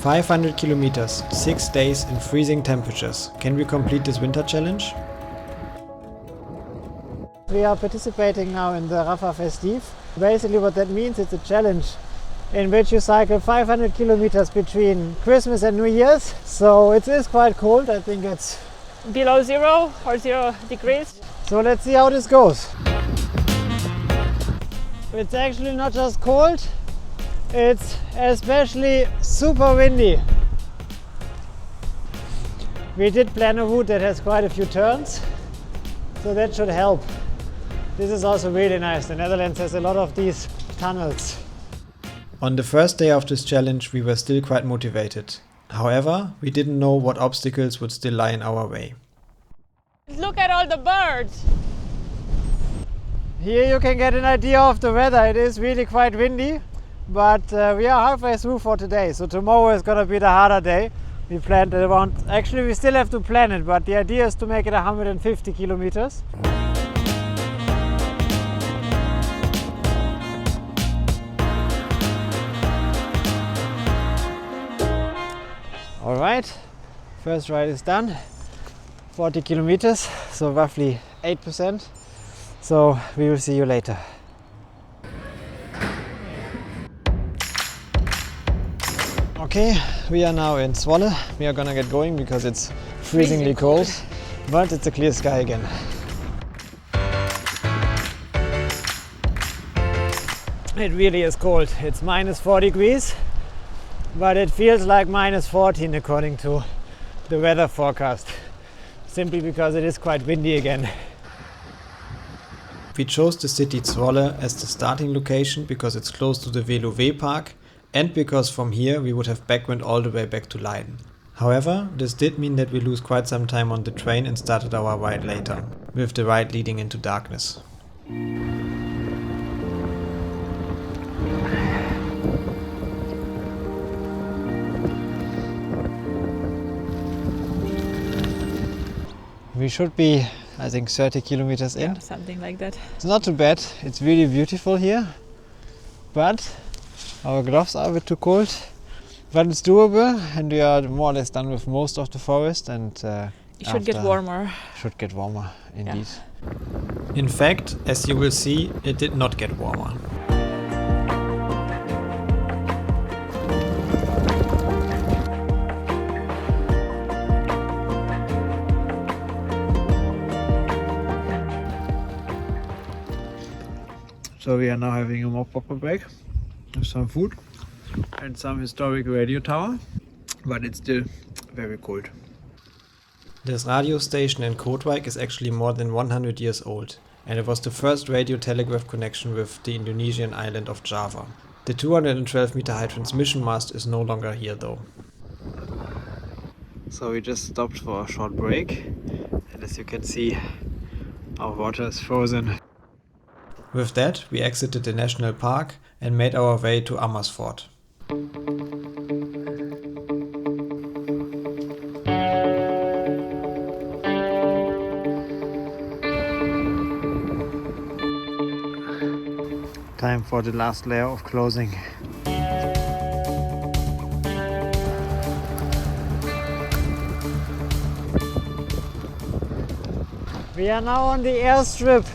500 kilometers, 6 days in freezing temperatures. Can we complete this winter challenge? We are participating now in the Rapha Festive. Basically what that means, it's a challenge in which you cycle 500 kilometers between Christmas and New Year's. So it is quite cold. I think it's below 0 or 0 degrees. So let's see how this goes. It's actually not just cold, it's especially super windy. We did plan a route that has quite a few turns, so that should help. This is also really nice. The Netherlands has a lot of these tunnels. On the first day of this challenge we were still quite motivated. However, we didn't know what obstacles would still lie in our way. Look at all the birds! Here you can get an idea of the weather. It is really quite windy, but we are halfway through for today. So tomorrow is gonna be the harder day. We planned around, actually we still have to plan it, but the idea is to make it 150 kilometers. All right, first ride is done. 40 kilometers, so roughly 8%. So we will see you later. Okay, we are now in Zwolle. We are gonna get going because it's freezingly cold, but it's a clear sky again. It really is cold. It's minus 4 degrees, but it feels like minus 14 according to the weather forecast, simply because it is quite windy again. We chose the city Zwolle as the starting location because it's close to the Velo Park and because from here we would have backwind all the way back to Leiden. However, this did mean that we lose quite some time on the train and started our ride later, with the ride leading into darkness. We should be, I think, 30 kilometers in. Yeah, something like that. It's not too bad. It's really beautiful here, but our gloves are a bit too cold. But it's doable, and we are more or less done with most of the forest. And it should get warmer. Should get warmer, indeed. Yeah. In fact, as you will see, it did not get warmer. So we are now having a more proper break with some food and some historic radio tower, but it's still very cold. This radio station in Kootwijk is actually more than 100 years old, and it was the first radio telegraph connection with the Indonesian island of Java. The 212 meter high transmission mast is no longer here though. So we just stopped for a short break, and as you can see, our water is frozen. With that, we exited the national park and made our way to Amersfoort. Time for the last layer of closing. We are now on the airstrip,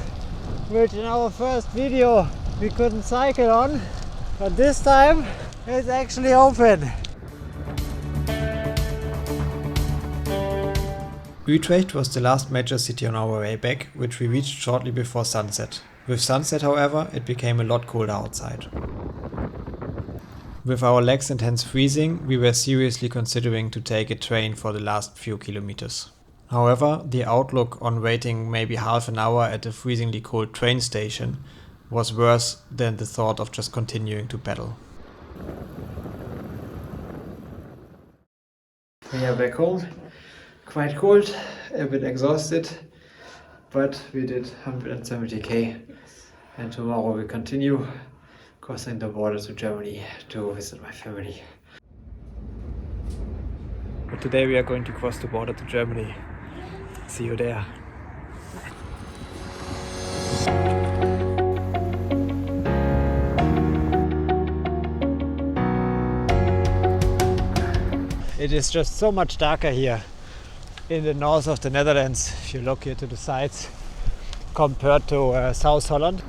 which in our first video we couldn't cycle on, but this time it's actually open. Utrecht was the last major city on our way back, which we reached shortly before sunset. With sunset, however, it became a lot colder outside. With our legs and hands freezing, we were seriously considering to take a train for the last few kilometers. However, the outlook on waiting maybe half an hour at a freezingly cold train station was worse than the thought of just continuing to pedal. We are back home, quite cold, a bit exhausted, but we did 170k, and tomorrow we continue crossing the border to Germany to visit my family. But today we are going to cross the border to Germany. See you there. it is just so much darker here in the north of the Netherlands, if you look here to the sides, compared to South Holland.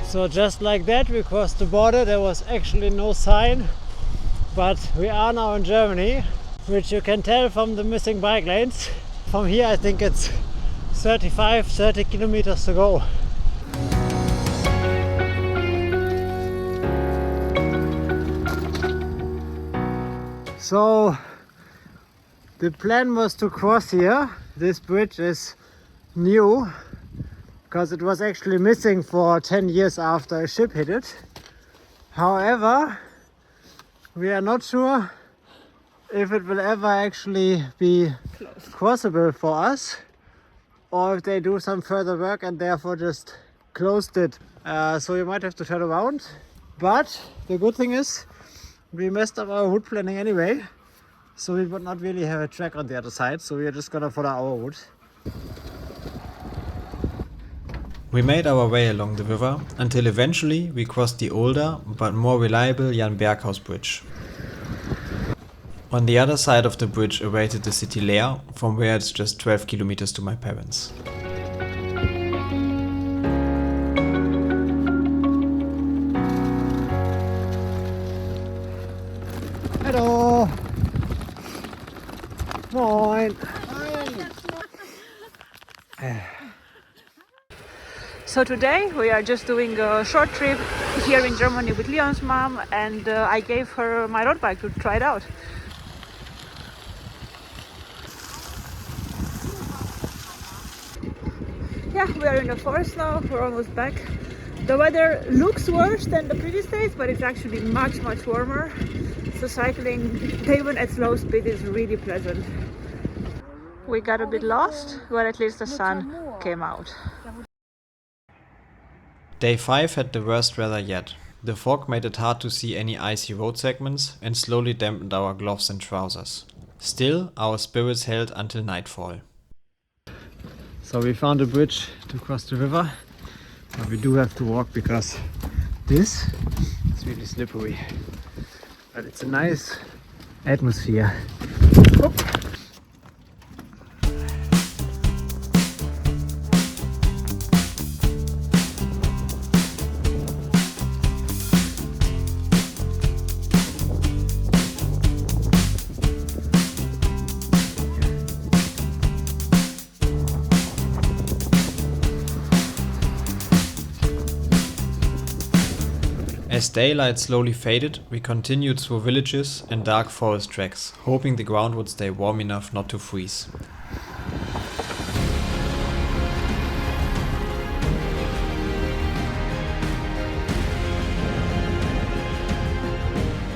So just like that, we crossed the border. There was actually no sign, but we are now in Germany, which you can tell from the missing bike lanes. From here I think it's 30 kilometers to go. So the plan was to cross here. This bridge is new because it was actually missing for 10 years after a ship hit it. However, we are not sure if it will ever actually be crossable for us, or if they do some further work and therefore just closed it. So you might have to turn around. But the good thing is we messed up our route planning anyway, so we would not really have a track on the other side, so we are just gonna follow our route. We made our way along the river until eventually we crossed the older but more reliable Jan Berghaus Bridge. On the other side of the bridge awaited the city Leer, from where it's just 12 kilometers to my parents. Hello! Moin! So today we are just doing a short trip here in Germany with Leon's mom, and I gave her my road bike to try it out. Yeah, we are in the forest now, we're almost back. The weather looks worse than the previous days, but it's actually much warmer. So cycling, even at slow speed, is really pleasant. We got a bit lost, but at least the sun came out. Day 5 had the worst weather yet. The fog made it hard to see any icy road segments and slowly dampened our gloves and trousers. Still, our spirits held until nightfall. So we found a bridge to cross the river, but we do have to walk because this is really slippery. But it's a nice atmosphere. Oop. As daylight slowly faded, we continued through villages and dark forest tracks, hoping the ground would stay warm enough not to freeze.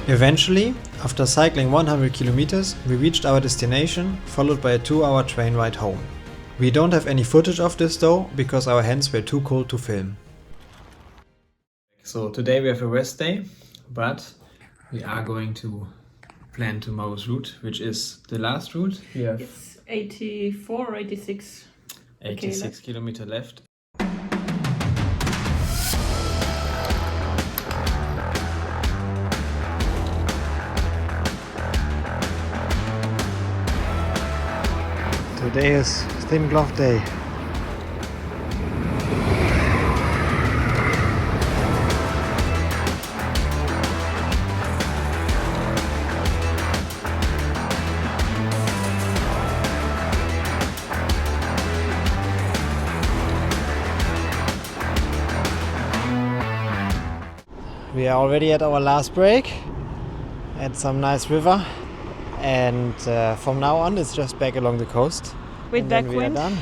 Eventually, after cycling 100 kilometers, we reached our destination, followed by a 2-hour train ride home. We don't have any footage of this though, because our hands were too cold to film. So today we have a rest day, but we are going to plan tomorrow's route, which is the last route. We have It's 84 or 86. 86 kilometers left. Today is thin glove day. We are already at our last break at some nice river, and from now on it's just back along the coast. With and then we are backwind. done.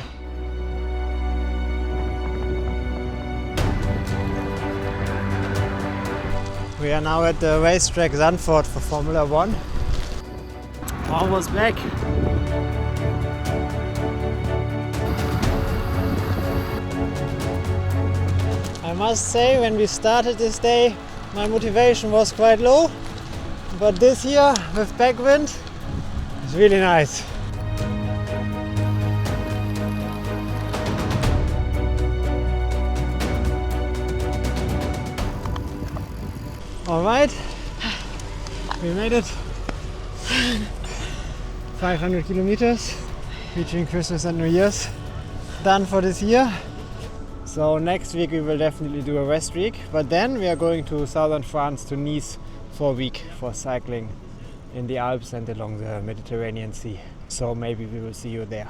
We are now at the racetrack Zandvoort for Formula 1. Almost back. I must say, when we started this day, my motivation was quite low, but this year with backwind, it's really nice. Alright, we made it. 500 kilometers between Christmas and New Year's. Done for this year. So next week we will definitely do a rest week, but then we are going to southern France, to Nice, for a week for cycling in the Alps and along the Mediterranean Sea. So maybe we will see you there.